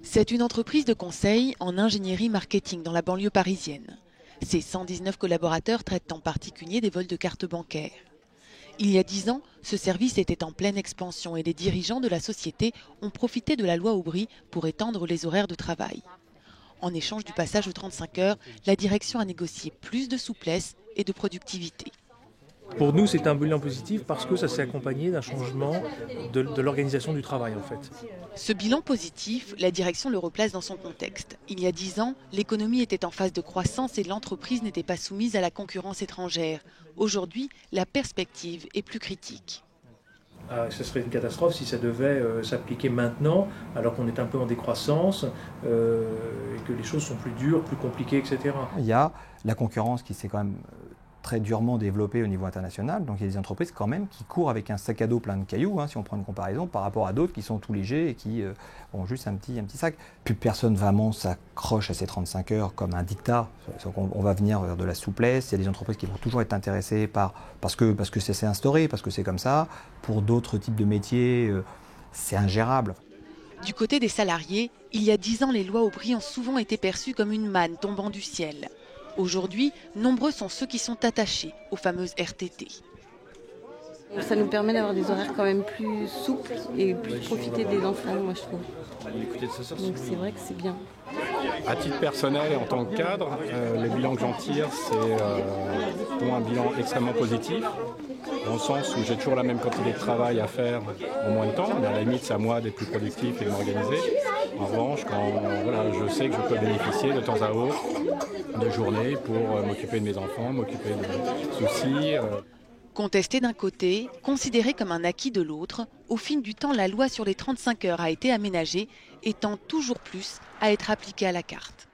C'est une entreprise de conseil en ingénierie marketing dans la banlieue parisienne. Ses 119 collaborateurs traitent en particulier des vols de cartes bancaires. Il y a 10 ans, ce service était en pleine expansion et les dirigeants de la société ont profité de la loi Aubry pour étendre les horaires de travail. En échange du passage aux 35 heures, la direction a négocié plus de souplesse et de productivité. Pour nous, c'est un bilan positif parce que ça s'est accompagné d'un changement de l'organisation du travail en fait. Ce bilan positif, la direction le replace dans son contexte. Il y a 10 ans, l'économie était en phase de croissance et l'entreprise n'était pas soumise à la concurrence étrangère. Aujourd'hui, la perspective est plus critique. Ce serait une catastrophe si ça devait s'appliquer maintenant, alors qu'on est un peu en décroissance et que les choses sont plus dures, plus compliquées, etc. Il y a la concurrence qui s'est quand même très durement développée au niveau international. Donc il y a des entreprises quand même qui courent avec un sac à dos plein de cailloux, si on prend une comparaison, par rapport à d'autres qui sont tout légers et qui ont juste un petit sac. Plus personne vraiment s'accroche à ces 35 heures comme un dictat. On va venir vers de la souplesse. Il y a des entreprises qui vont toujours être intéressées parce que ça s'est instauré, parce que c'est comme ça. Pour d'autres types de métiers, c'est ingérable. Du côté des salariés, il y a 10 ans, les lois Aubry ont souvent été perçues comme une manne tombant du ciel. Aujourd'hui, nombreux sont ceux qui sont attachés aux fameuses RTT. Ça nous permet d'avoir des horaires quand même plus souples et plus profiter des enfants, moi je trouve. Donc c'est vrai que c'est bien. À titre personnel et en tant que cadre, le bilan que j'en tire, c'est pour moi un bilan extrêmement positif, dans le sens où j'ai toujours la même quantité de travail à faire en moins de temps, mais à la limite c'est à moi d'être plus productif et de m'organiser. En revanche, quand je sais que je peux bénéficier de temps à autre de journées pour m'occuper de mes enfants, m'occuper de soucis. Contesté d'un côté, considéré comme un acquis de l'autre, au fil du temps, la loi sur les 35 heures a été aménagée et tend toujours plus à être appliquée à la carte.